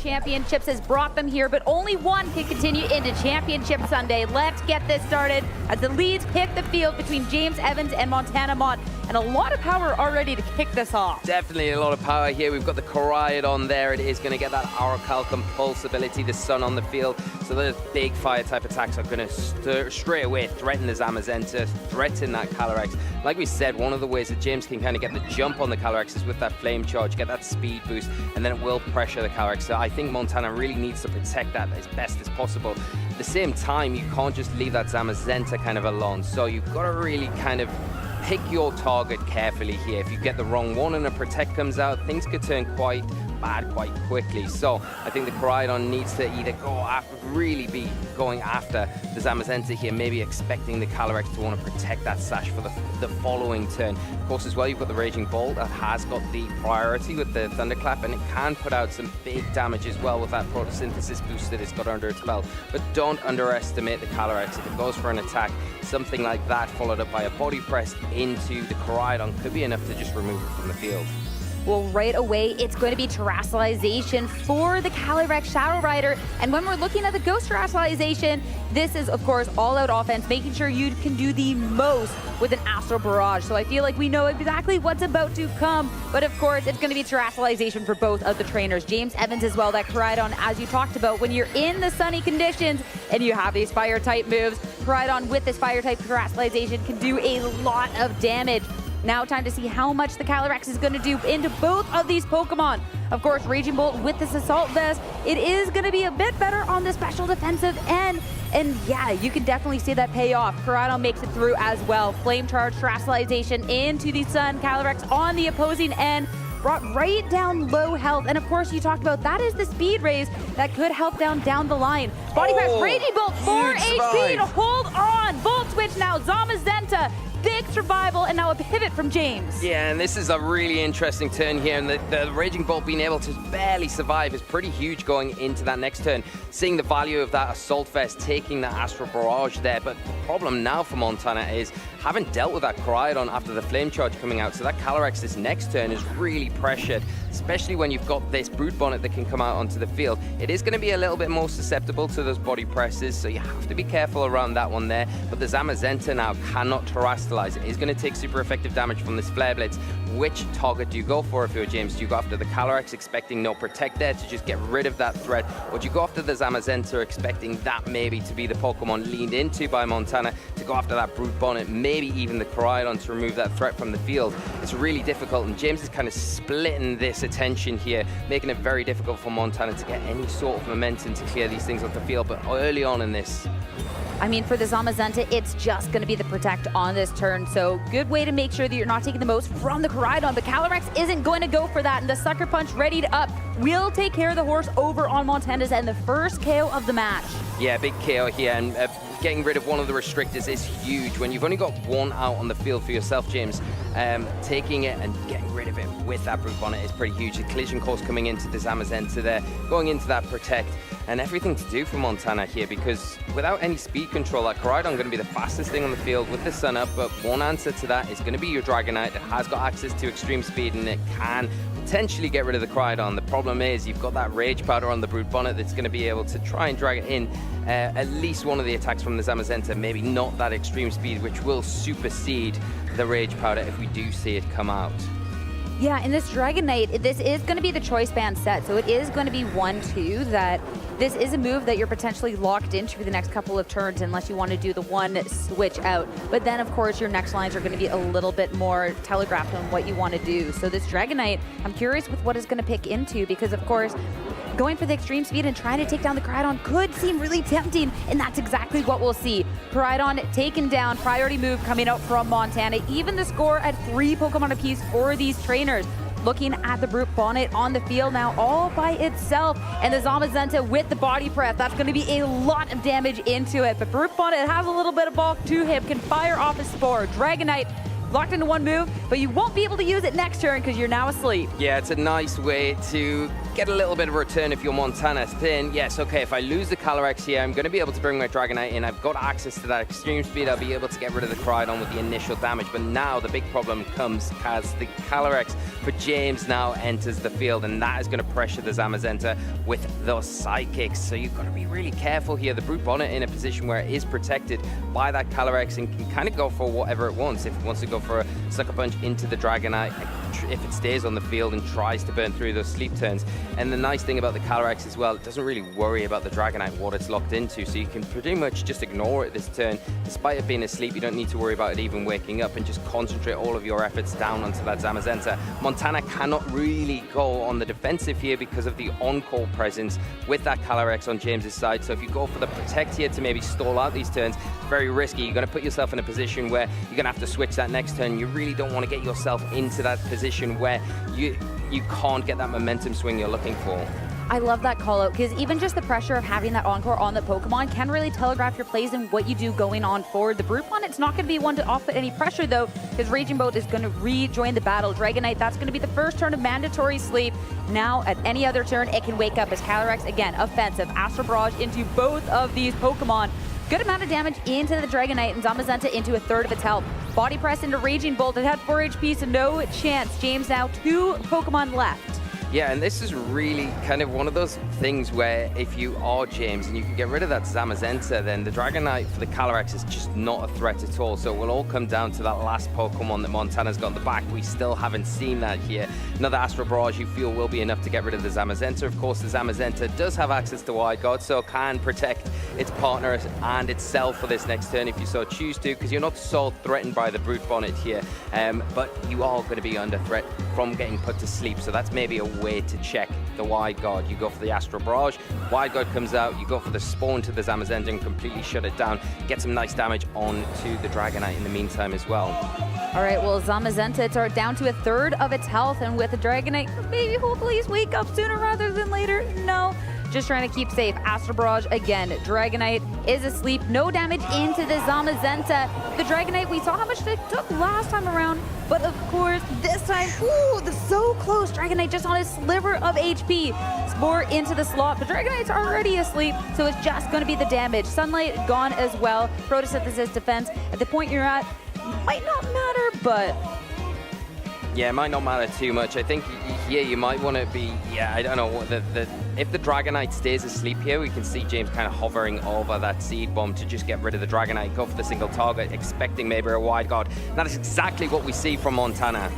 Championships has brought them here, but only one can continue into Championship Sunday. Let's get this started as the leads pick the field between James Evans and Montana Mott, and a lot of power already to kick this off. Definitely a lot of power here. We've got the Koraidon there. It is going to get that Orichalcum Pulse ability, the sun on the field. So those big fire type attacks are going to straight away threaten the Zamazenta, threaten that Calyrex. Like we said, one of the ways that James can kind of get the jump on the Calyrex is with that flame charge, get that speed boost, and then it will pressure the Calyrex. So I think Montana really needs to protect that as best as possible. At the same time, you can't just leave that Zamazenta kind of alone. So you've got to really kind of pick your target carefully here. If you get the wrong one and a protect comes out, things could turn quite bad quite quickly. So I think the Koraidon needs to either go after, really be going after the Zamazenta here, maybe expecting the Calyrex to want to protect that sash for the following turn. Of course, as well, you've got the Raging Bolt that has got the priority with the Thunderclap, and it can put out some big damage as well with that photosynthesis boost that it's got under its belt. But don't underestimate the Calyrex. If it goes for an attack, something like that followed up by a body press into the Koraidon could be enough to just remove it from the field. Well, right away, it's going to be Terrestrialization for the Calyrex Shadow Rider. And when we're looking at the Ghost Terrestrialization, this is, of course, all-out offense, making sure you can do the most with an Astral Barrage. So I feel like we know exactly what's about to come. But, of course, it's going to be Terrestrialization for both of the trainers. James Evans as well, that Koraidon, as you talked about, when you're in the sunny conditions and you have these Fire-type moves, Koraidon with this Fire-type Terrestrialization can do a lot of damage. Now time to see how much the Calyrex is going to do into both of these Pokemon. Of course, Raging Bolt with this Assault Vest, it is going to be a bit better on the special defensive end. And yeah, you can definitely see that pay off. Koraidon makes it through as well. Flame Charge, Terrestrialization into the Sun. Calyrex on the opposing end, brought right down low health. And of course, you talked about that is the speed raise that could help down the line. Body Press, Raging Bolt, 4 HP to hold on. Volt Switch now, Zamazenta. Big survival, and now a pivot from James. Yeah, and this is a really interesting turn here, and the Raging Bolt being able to barely survive is pretty huge going into that next turn. Seeing the value of that Assault Vest, taking that Astral Barrage there, but the problem now for Montana is haven't dealt with that Koraidon after the Flame Charge coming out, so that Calyrex this next turn is really pressured, especially when you've got this Brute Bonnet that can come out onto the field. It is going to be a little bit more susceptible to those body presses, so you have to be careful around that one there, but the Zamazenta now cannot terrestrialize. It is going to take super effective damage from this Flare Blitz. Which target do you go for if you're James? Do you go after the Calyrex, expecting no Protect there to just get rid of that threat? Or do you go after the Zamazenta, expecting that maybe to be the Pokemon leaned into by Montana to go after that Brute Bonnet, maybe even the Koraidon to remove that threat from the field? It's really difficult, and James is kind of splitting this attention here, making it very difficult for Montana to get any sort of momentum to clear these things off the field. But early on in this, I mean, for the Zamazenta, it's just going to be the Protect on this turn. So good way to make sure that you're not taking the most from the Koraidon. But Calyrex isn't going to go for that. And the Sucker Punch readied up will take care of the horse over on Montana's and the first KO of the match. Yeah, big KO here. And getting rid of one of the restrictors is huge. When you've only got one out on the field for yourself, James, taking it and getting rid of it with that Brute Bonnet is pretty huge. The collision course coming into the Zamazenta there, going into that Protect, and everything to do for Montana here, because without any speed control, that Koraidon going to be the fastest thing on the field with the Sun Up, but one answer to that is going to be your Dragonite. It has got access to extreme speed, and it can potentially get rid of the Koraidon. The problem is you've got that Rage Powder on the Brute Bonnet that's going to be able to try and drag it in at least one of the attacks from the Zamazenta, maybe not that extreme speed, which will supersede the Rage Powder if we do see it come out. Yeah, in this Dragonite, this is going to be the Choice Band set, so it is going to be 1-2 that this is a move that you're potentially locked into for the next couple of turns unless you want to do the one switch out. But then, of course, your next lines are going to be a little bit more telegraphed on what you want to do. So this Dragonite, I'm curious with what it's going to pick into, because, of course, going for the extreme speed and trying to take down the Koraidon could seem really tempting, and that's exactly what we'll see. Koraidon taken down, priority move coming out from Montana. Even the score at 3 Pokemon apiece for these trainers. Looking at the Brute Bonnet on the field now all by itself, and the Zamazenta with the body press. That's going to be a lot of damage into it, but Brute Bonnet has a little bit of bulk to him, can fire off a Spore. Dragonite locked into one move, but you won't be able to use it next turn because you're now asleep. Yeah, it's a nice way to get a little bit of a return if you're Montana. Then, yes, okay, if I lose the Calyrex here, I'm going to be able to bring my Dragonite in. I've got access to that extreme speed. I'll be able to get rid of the Koraidon with the initial damage. But now the big problem comes as the Calyrex for James now enters the field, and that is going to pressure the Zamazenta with those Psychics. So you've got to be really careful here. The Brute Bonnet in a position where it is protected by that Calyrex and can kind of go for whatever it wants. If it wants to go for a Sucker Punch into the Dragonite, if it stays on the field and tries to burn through those sleep turns. And the nice thing about the Calyrex as well, it doesn't really worry about the Dragonite, what it's locked into, so you can pretty much just ignore it this turn. Despite it being asleep, you don't need to worry about it even waking up and just concentrate all of your efforts down onto that Zamazenta. Montana cannot really go on the defensive here because of the on-call presence with that Calyrex on James's side. So if you go for the Protect here to maybe stall out these turns, it's very risky. You're going to put yourself in a position where you're going to have to switch that next turn. You really don't want to get yourself into that position where you can't get that momentum swing you're looking for. I love that call out because even just the pressure of having that Encore on the Pokemon can really telegraph your plays and what you do going on forward. The Brute Bonnet, it's not going to be one to off-put any pressure though, because Raging Bolt is going to rejoin the battle. Dragonite, that's going to be the first turn of mandatory sleep. Now at any other turn, it can wake up as Calyrex, again, offensive. Astral Barrage into both of these Pokemon. Good amount of damage into the Dragonite and Zamazenta into a third of its health. Body Press into Raging Bolt. It had 4 HP, so no chance. James now 2 Pokemon left. Yeah, and this is really kind of one of those things where if you are James and you can get rid of that Zamazenta, then the Dragonite for the Calyrex is just not a threat at all. So it will all come down to that last Pokemon that Montana's got in the back. We still haven't seen that here. Another Astral Barrage you feel will be enough to get rid of the Zamazenta. Of course, the Zamazenta does have access to Wide Guard, so can protect its partner and itself for this next turn if you so choose to, because you're not so threatened by the Brute Bonnet here. But you are going to be under threat from getting put to sleep, so that's maybe a way to check the Wide Guard. You go for the Astral Barrage, Wide Guard comes out, you go for the Spawn to the Zamazenta and completely shut it down. Get some nice damage onto the Dragonite in the meantime as well. All right, well, Zamazenta, it's down to a third of its health, and with the Dragonite, maybe hopefully he's wake up sooner rather than later. No, just trying to keep safe. Astral Barrage again. Dragonite is asleep. No damage into the Zamazenta. The Dragonite, we saw how much it took last time around, but of course, this time, ooh, so close. Dragonite just on a sliver of HP. Spore into the slot. The Dragonite's already asleep, so it's just going to be the damage. Sunlight gone as well. Photosynthesis defense. At the point you're at, might not matter, but yeah, it might not matter too much. I think here you might want to be, I don't know, if the Dragonite stays asleep here, we can see James kind of hovering over that Seed Bomb to just get rid of the Dragonite, go for the single target, expecting maybe a Wide Guard. And that is exactly what we see from Montana.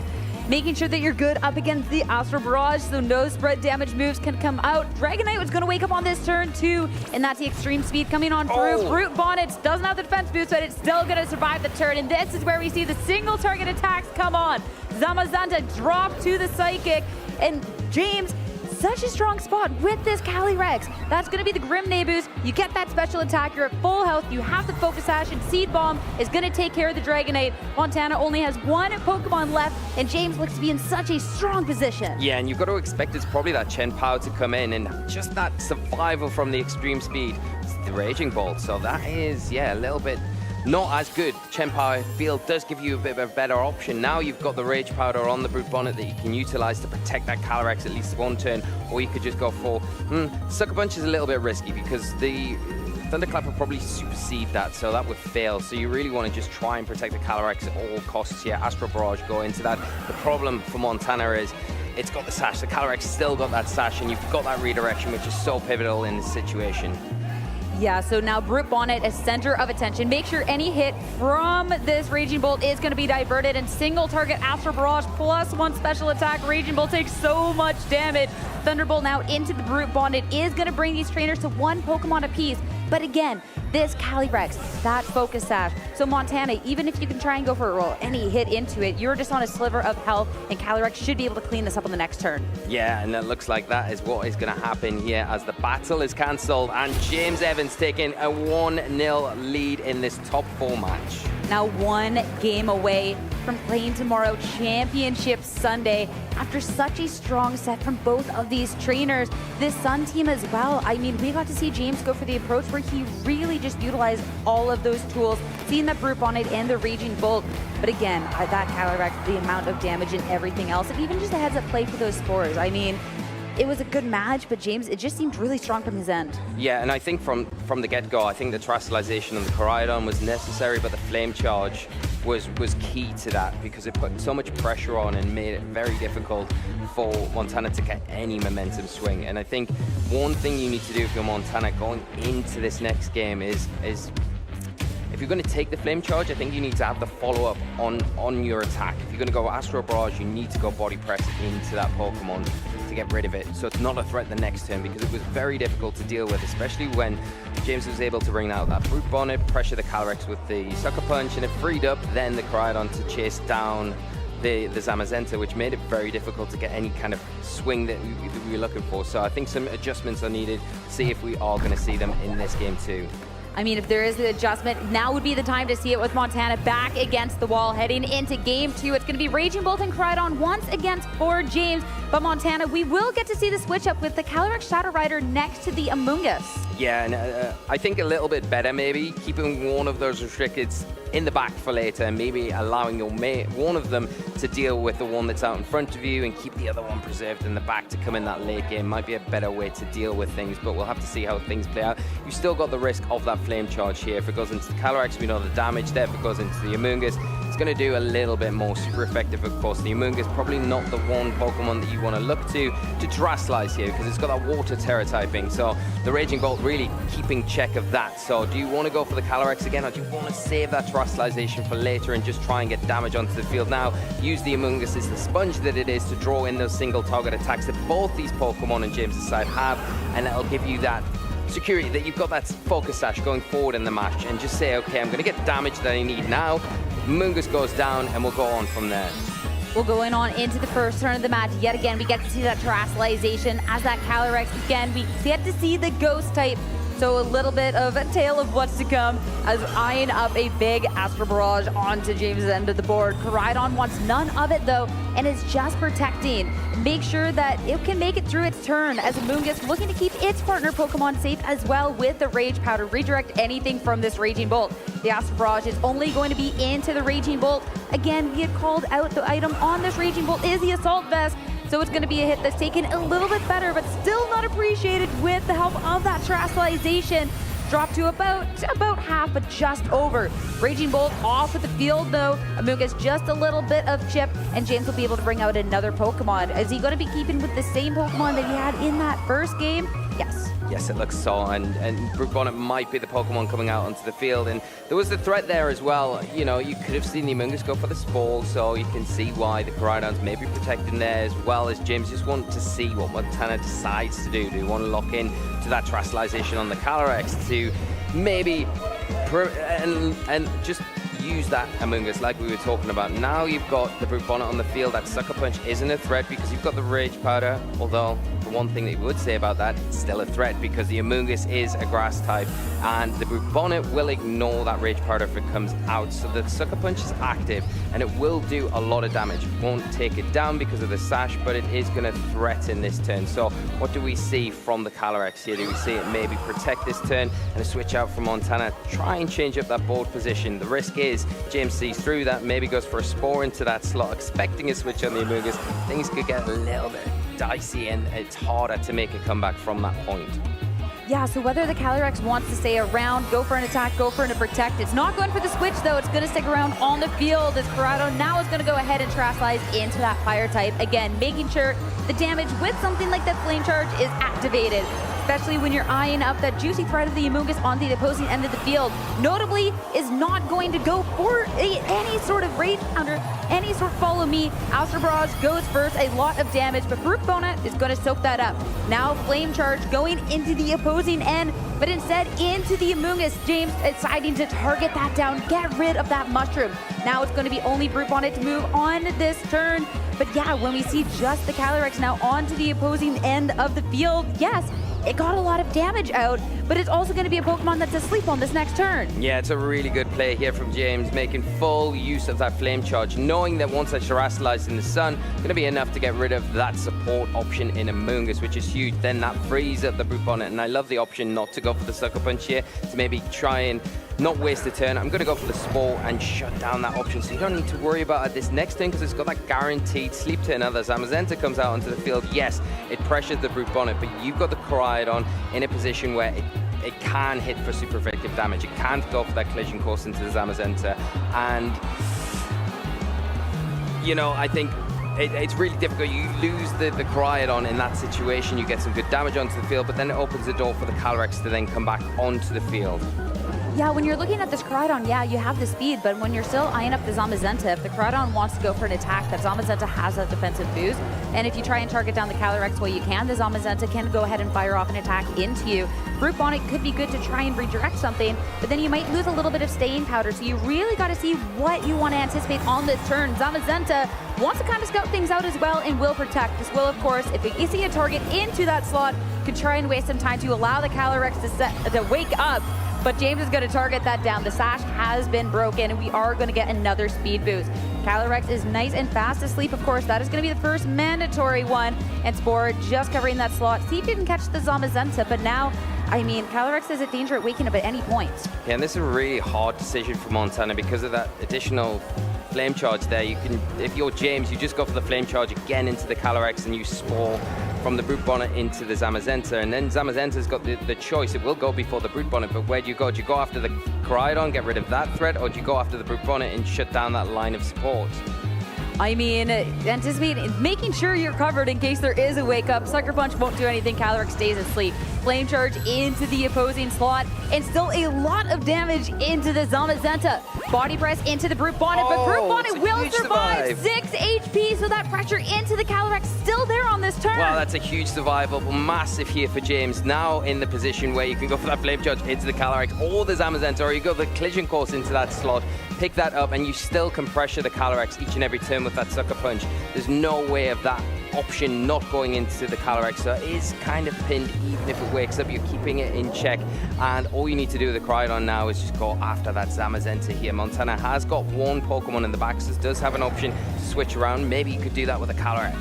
Making sure that you're good up against the Astral Barrage so no spread damage moves can come out. Dragonite was going to wake up on this turn too, and that's the extreme speed coming on through. Brute Bonnet doesn't have the defense boost, but it's still going to survive the turn, and this is where we see the single target attacks come on. Zamazenta dropped to the Psychic, and James, such a strong spot with this Calyrex. That's going to be the Grim boost. You get that special attack, you're at full health, you have the Focus Sash, and Seed Bomb is going to take care of the Dragonite. Montana only has 1 Pokemon left, and James looks to be in such a strong position. Yeah, and you've got to expect it's probably that Chen Power to come in, and just that survival from the extreme speed. It's the Raging Bolt, so that is, a little bit not as good. Chen Power Field does give you a bit of a better option. Now you've got the Rage Powder on the Brute Bonnet that you can utilize to protect that Calyrex at least 1 turn, or you could just go for Sucker Punch is a little bit risky because the Thunderclap will probably supersede that, so that would fail. So you really want to just try and protect the Calyrex at all costs here. Astral Barrage go into that. The problem for Montana is it's got the Sash. The Calyrex still got that Sash, and you've got that redirection, which is so pivotal in this situation. Yeah, so now Brute Bonnet is center of attention. Make sure any hit from this Raging Bolt is going to be diverted, and single target Astral Barrage plus 1 special attack. Raging Bolt takes so much damage. Thunderbolt now into the Brute Bonnet is going to bring these trainers to 1 Pokemon apiece. But again, this Calyrex, that Focus Sash. So Montana, even if you can try and go for any hit into it, you're just on a sliver of health, and Calyrex should be able to clean this up on the next turn. Yeah, and it looks like that is what is going to happen here as the battle is cancelled, and James Evans taking a 1-0 lead in this top 4 match. now 1 game away from playing tomorrow, Championship Sunday. After such a strong set from both of these trainers, this Sun team as well. I mean, we got to see James go for the approach where he really just utilized all of those tools, seeing that Brute Bonnet and the Raging Bolt. But again, that Calyrex, the amount of damage and everything else, and even just a heads up play for those spores. I mean, it was a good match, but James, it just seemed really strong from his end. Yeah, and I think from the get-go, I think the terrestrialization on the Koraidon was necessary, but the flame charge was key to that because it put so much pressure on and made it very difficult for Montana to get any momentum swing. And I think one thing you need to do if you're Montana going into this next game is if you're going to take the flame charge, I think you need to have the follow-up on your attack. If you're going to go Astro Barrage, you need to go body press into that Pokemon to get rid of it, so it's not a threat the next turn, because it was very difficult to deal with, especially when James was able to bring out that Brute Bonnet, pressure the Calyrex with the Sucker Punch, and it freed up then the Koraidon to chase down the Zamazenta, which made it very difficult to get any kind of swing that we were looking for. So I think some adjustments are needed to see if we are going to see them in this game too. I mean, if there is an adjustment, now would be the time to see it with Montana back against the wall heading into game 2. It's going to be Raging Bolt and Koraidon once against for James. But Montana, we will get to see the switch up with the Calyrex Shadow Rider next to the Amoonguss. Yeah, and I think a little bit better maybe, keeping one of those restricteds in the back for later, and maybe allowing your one of them to deal with the one that's out in front of you and keep the other one preserved in the back to come in that late game might be a better way to deal with things, but we'll have to see how things play out. You've still got the risk of that flame charge here. If it goes into the Calyrex, we know the damage there. If it goes into the Amoonguss, it's going to do a little bit more. Super effective, of course. The Amoonguss probably not the one Pokemon that you want to look to Terastallize here, because it's got that water terror typing, so the Raging Bolt really keeping check of that. So do you want to go for the Calyrex again, or do you want to save that Terastallization for later and just try and get damage onto the field now? Use the Amoonguss as the sponge that it is to draw in those single target attacks that both these Pokemon on James's side have, and that'll give you that security that you've got that focus sash going forward in the match, and just say, okay, I'm going to get damage that I need now. Amoonguss goes down, and we'll go on from there. We'll go on into the first turn of the match. Yet again, we get to see that Terastallization as that Calyrex. Again, we get to see the Ghost type. So a little bit of a tale of what's to come as eyeing up a big Astro Barrage onto James' end of the board. Koraidon wants none of it though, and is just protecting. Make sure that it can make it through its turn as Amoonguss looking to keep its partner Pokemon safe as well with the Rage Powder. Redirect anything from this Raging Bolt. The Astro Barrage is only going to be into the Raging Bolt. Again, we had called out the item on this Raging Bolt is the Assault Vest. So it's going to be a hit that's taken a little bit better, but still not appreciated with the help of that Terastallization. Dropped to about half, but just over. Raging Bolt off with the field though. Amoonguss just a little bit of chip, and James will be able to bring out another Pokemon. Is he going to be keeping with the same Pokemon that he had in that first game? Yes. Yes, it looks so, and Brute Bonnet might be the Pokemon coming out onto the field, and there was the threat there as well. You know, you could have seen the Amoonguss go for the Spall, so you can see why the Koraidon's maybe protecting there, as well as James just want to see what Montana decides to do. Do you want to lock in to that Terastallization on the Calyrex to maybe and just use that Amoonguss like we were talking about? Now you've got the Brute Bonnet on the field. That Sucker Punch isn't a threat because you've got the Rage Powder, although the one thing that you would say about that, it's still a threat because the Amoonguss is a grass type, and the Brute Bonnet will ignore that Rage Powder if it comes out. So the Sucker Punch is active, and it will do a lot of damage. It won't take it down because of the sash, but it is going to threaten this turn. So what do we see from the Calyrex here? Do we see it maybe protect this turn and a switch out from Montana, try and change up that board position? The risk is James sees through that, maybe goes for a Spore into that slot, expecting a switch on the Amoonguss. Things could get a little bit dicey, and it's harder to make a comeback from that point. Yeah, so whether the Calyrex wants to stay around, go for an attack, go for a protect, it's not going for the switch though. It's going to stick around on the field as Koraidon now is going to go ahead and Terastallize into that fire type. Again, making sure the damage with something like that Flame Charge is activated, especially when you're eyeing up that juicy threat of the Amoonguss on the opposing end of the field. Notably, is not going to go for any sort of Rage Counter, any sort of follow me. Astro Barrage goes first, a lot of damage, but Brute Bonnet is going to soak that up. Now Flame Charge going into the opposing end, but instead into the Amoonguss. James deciding to target that down, get rid of that Mushroom. Now it's going to be only Brute Bonnet to move on this turn. But yeah, when we see just the Calyrex now onto the opposing end of the field, yes, it got a lot of damage out, but it's also going to be a Pokemon that's asleep on this next turn. Yeah, it's a really good play here from James, making full use of that Flame Charge, knowing that once I Terrasilize in the sun, going to be enough to get rid of that support option in Amoonguss, which is huge. Then that frees up the Brute Bonnet, and I love the option not to go for the Sucker Punch here, to maybe try and not waste a turn. I'm going to go for the Spore and shut down that option, so you don't need to worry about it this next turn because it's got that guaranteed sleep turn. Now the Zamazenta comes out onto the field. Yes, it pressures the Brute Bonnet, but you've got the Koraidon in a position where it can hit for super effective damage. It can't go for that collision course into the Zamazenta. And, you know, I think it's really difficult. You lose the Koraidon in that situation. You get some good damage onto the field, but then it opens the door for the Calyrex to then come back onto the field. Yeah, when you're looking at this Koraidon, yeah, you have the speed, but when you're still eyeing up the Zamazenta, if the Koraidon wants to go for an attack, that Zamazenta has a defensive boost, and if you try and target down the Calyrex while you can, the Zamazenta can go ahead and fire off an attack into you. Brute Bonnet could be good to try and redirect something, but then you might lose a little bit of staying power, so you really got to see what you want to anticipate on this turn. Zamazenta wants to kind of scout things out as well and will protect. This will, of course, if you see a target into that slot, could try and waste some time to allow the Calyrex to wake up. But James is going to target that down. The sash has been broken, and we are going to get another speed boost. Calyrex is nice and fast asleep, of course. That is going to be the first mandatory one. And Spore just covering that slot. See, didn't catch the Zamazenta, but now, I mean, Calyrex is in danger of waking up at any point. Yeah, and this is a really hard decision for Montana because of that additional Flame Charge there. You can, if you're James, you just go for the Flame Charge again into the Calyrex and you Spore from the Brute Bonnet into the Zamazenta, and then Zamazenta's got the choice. It will go before the Brute Bonnet, but where do you go? Do you go after the Koraidon, get rid of that threat, or do you go after the Brute Bonnet and shut down that line of support? I mean, anticipate making sure you're covered in case there is a wake up. Sucker Punch won't do anything. Calyrex stays asleep. Flame Charge into the opposing slot, and still a lot of damage into the Zamazenta. Body press into the Brute Bonnet, but Brute Bonnet will survive. 6 HP, so that pressure into the Calyrex still there on this turn. Wow, that's a huge survival, massive here for James. Now in the position where you can go for that Flame Charge into the Calyrex or the Zamazenta, or you go the Collision Course into that slot, pick that up, and you still can pressure the Calyrex each and every turn with that Sucker Punch. There's no way of that option not going into the Calyrex, so it is kind of pinned. Even if it wakes up, you're keeping it in check, and all you need to do with the Koraidon now is just go after that Zamazenta here. Montana has got one Pokemon in the back, so does have an option to switch around. Maybe you could do that with a Calyrex.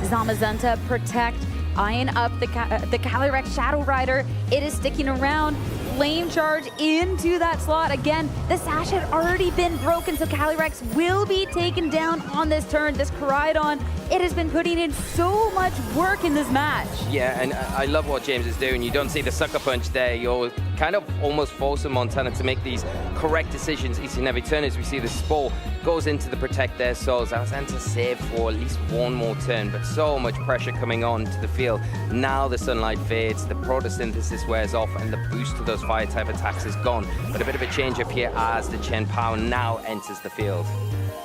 Zamazenta protect, eyeing up the Calyrex Shadow Rider. It is sticking around. Flame Charge into that slot. Again, the sash had already been broken, so Calyrex will be taken down on this turn. This Koraidon, it has been putting in so much work in this match. Yeah, and I love what James is doing. You don't see the Sucker Punch there. You're kind of almost forcing Montana to make these correct decisions each and every turn. As we see the Spore goes into the Protect there, so Zamazenta saved for at least one more turn, but so much pressure coming on to the field. Now the sunlight fades, the photosynthesis wears off, and the boost to those fire type attacks is gone. But a bit of a change up here as the Chen Pao now enters the field.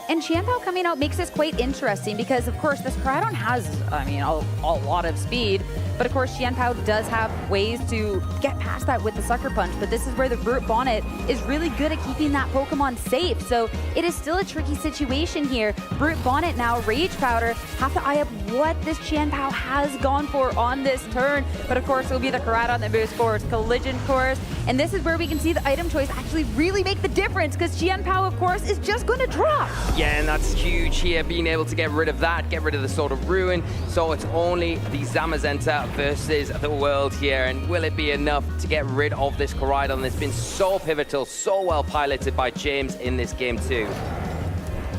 And Qianpao coming out makes this quite interesting because, of course, this Koraidon has, I mean, a lot of speed. But, of course, Qianpao does have ways to get past that with the Sucker Punch. But this is where the Brute Bonnet is really good at keeping that Pokemon safe. So it is still a tricky situation here. Brute Bonnet now, Rage Powder, have to eye up what this Qianpao has gone for on this turn. But, of course, it will be the Koraidon that moves forward. Collision Course. And this is where we can see the item choice actually really make the difference because Qianpao, of course, is just going to drop. Yeah, and that's huge here, being able to get rid of that, get rid of the Sword of Ruin. So it's only the Zamazenta versus the world here. And will it be enough to get rid of this Koraidon that's been so pivotal, so well piloted by James in this game too?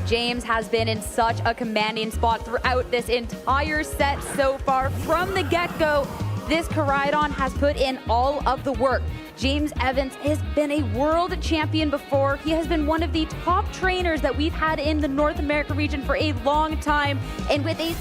James has been in such a commanding spot throughout this entire set so far. From the get-go, this Koraidon has put in all of the work. James Evans has been a world champion before. He has been one of the top trainers that we've had in the North America region for a long time. And with a